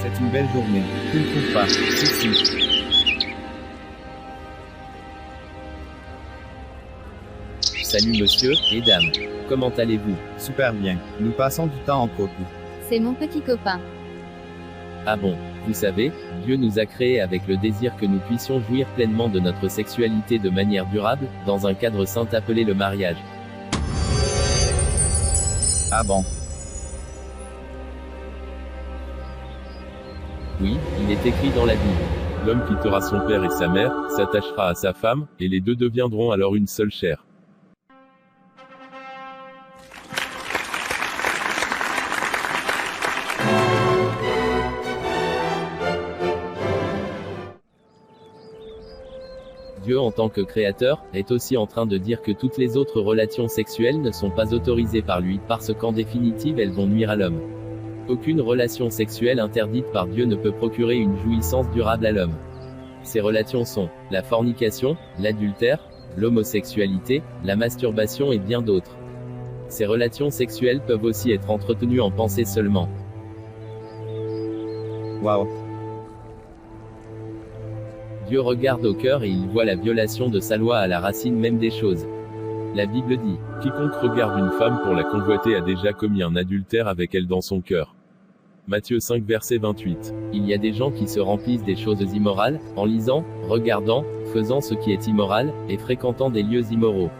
C'est une belle journée. Tu ne trouves pas? Si. Salut monsieur, et dames. Comment allez-vous? Super bien. Nous passons du temps en couple. C'est mon petit copain. Ah bon, vous savez, Dieu nous a créés avec le désir que nous puissions jouir pleinement de notre sexualité de manière durable, dans un cadre saint appelé le mariage. Ah bon? Oui, il est écrit dans la Bible. L'homme quittera son père et sa mère, s'attachera à sa femme, et les deux deviendront alors une seule chair. Dieu en tant que créateur, est aussi en train de dire que toutes les autres relations sexuelles ne sont pas autorisées par lui, parce qu'en définitive elles vont nuire à l'homme. Aucune relation sexuelle interdite par Dieu ne peut procurer une jouissance durable à l'homme. Ces relations sont la fornication, l'adultère, l'homosexualité, la masturbation et bien d'autres. Ces relations sexuelles peuvent aussi être entretenues en pensée seulement. Wow. Dieu regarde au cœur et il voit la violation de sa loi à la racine même des choses. La Bible dit, Quiconque regarde une femme pour la convoiter a déjà commis un adultère avec elle dans son cœur. Matthieu 5 verset 28. il y a des gens qui se remplissent des choses immorales, en lisant, regardant, faisant ce qui est immoral, et fréquentant des lieux immoraux.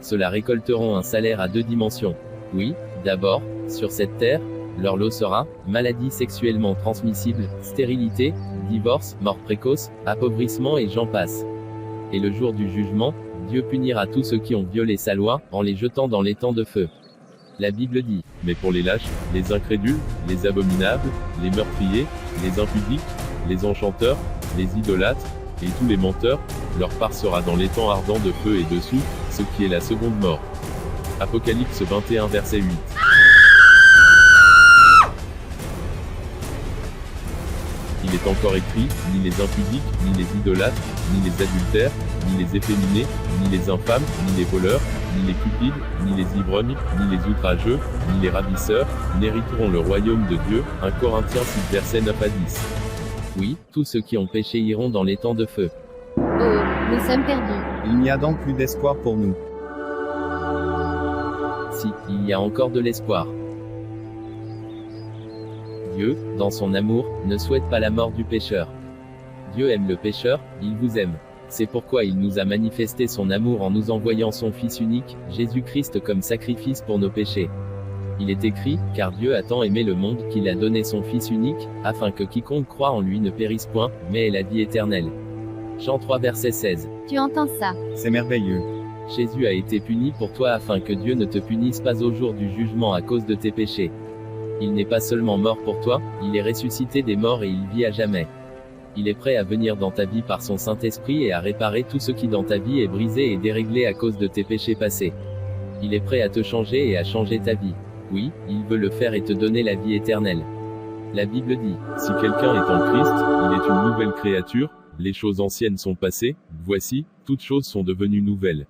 Ceux-là récolteront un salaire à deux dimensions. Oui, d'abord, sur cette terre, leur lot sera, maladie sexuellement transmissible, stérilité, divorce, mort précoce, appauvrissement et j'en passe. Et le jour du jugement, Dieu punira tous ceux qui ont violé sa loi, en les jetant dans l'étang de feu. La Bible dit, Mais pour les lâches, les incrédules, les abominables, les meurtriers, les impudiques, les enchanteurs, les idolâtres, et tous les menteurs, leur part sera dans l'étang ardent de feu et de soufre, ce qui est la seconde mort. Apocalypse 21 verset 8. Il est encore écrit, ni les impudiques, ni les idolâtres, ni les adultères, ni les efféminés, ni les infâmes, ni les voleurs, ni les cupides, ni les ivrognes, ni les outrageux, ni les ravisseurs, n'hériteront le royaume de Dieu. 1 Corinthiens 6 versets 9 à 10. oui, tous ceux qui ont péché iront dans l'étang de feu. Oh, nous sommes perdus. Il n'y a donc plus d'espoir pour nous. Si, il y a encore de l'espoir. Dieu, dans son amour, ne souhaite pas la mort du pécheur. Dieu aime le pécheur, il vous aime. C'est pourquoi il nous a manifesté son amour en nous envoyant son Fils unique, Jésus-Christ comme sacrifice pour nos péchés. Il est écrit, car Dieu a tant aimé le monde qu'il a donné son Fils unique, afin que quiconque croit en lui ne périsse point, mais ait la vie éternelle. Jean 3 verset 16. Tu entends ça? C'est merveilleux. Jésus a été puni pour toi afin que Dieu ne te punisse pas au jour du jugement à cause de tes péchés. Il n'est pas seulement mort pour toi, il est ressuscité des morts et il vit à jamais. Il est prêt à venir dans ta vie par son Saint-Esprit et à réparer tout ce qui dans ta vie est brisé et déréglé à cause de tes péchés passés. Il est prêt à te changer et à changer ta vie. Oui, il veut le faire et te donner la vie éternelle. La Bible dit, Si quelqu'un est en Christ, il est une nouvelle créature, les choses anciennes sont passées, voici, toutes choses sont devenues nouvelles.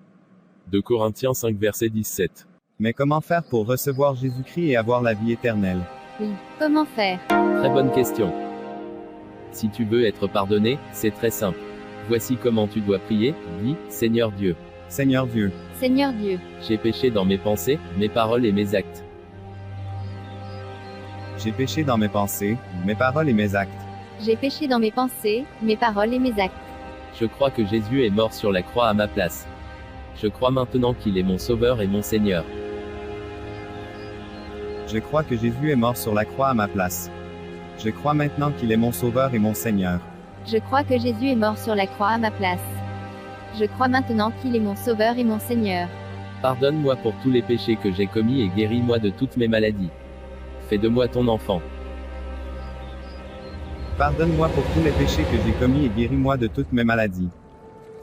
2 Corinthiens 5 verset 17. Mais comment faire pour recevoir Jésus-Christ et avoir la vie éternelle? Oui. Comment faire? très bonne question. Si tu veux être pardonné, c'est très simple. Voici comment tu dois prier, dis, Seigneur Dieu, Seigneur Dieu, Seigneur Dieu, j'ai péché dans mes pensées, mes paroles et mes actes. j'ai péché dans mes pensées, mes paroles et mes actes. j'ai péché dans mes pensées, mes paroles et mes actes. Je crois que Jésus est mort sur la croix à ma place. Je crois maintenant qu'il est mon Sauveur et mon Seigneur. Je crois que Jésus est mort sur la croix à ma place. Je crois maintenant qu'il est mon Sauveur et mon Seigneur. Je crois que Jésus est mort sur la croix à ma place. Je crois maintenant qu'il est mon Sauveur et mon Seigneur. Pardonne-moi pour tous les péchés que j'ai commis et guéris-moi de toutes mes maladies. Fais de moi ton enfant. Pardonne-moi pour tous les péchés que j'ai commis et guéris-moi de toutes mes maladies.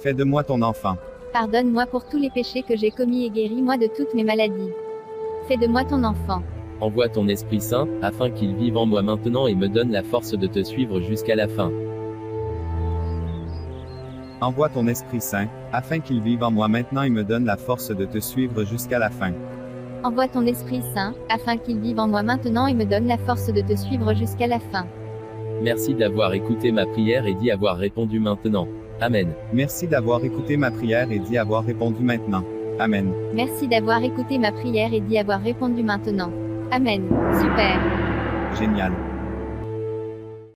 Fais de moi ton enfant. Pardonne-moi pour tous les péchés que j'ai commis et guéris-moi de toutes mes maladies. Fais de moi ton enfant. Envoie ton Esprit Saint, afin qu'il vive en moi maintenant et me donne la force de te suivre jusqu'à la fin. Envoie ton Esprit Saint, afin qu'il vive en moi maintenant et me donne la force de te suivre jusqu'à la fin. Envoie ton Esprit Saint, afin qu'il vive en moi maintenant et me donne la force de te suivre jusqu'à la fin. Merci d'avoir écouté ma prière et d'y avoir répondu maintenant. Amen. Merci d'avoir écouté ma prière et d'y avoir répondu maintenant. Amen. Merci d'avoir écouté ma prière et d'y avoir répondu maintenant. Amen. Super. Génial.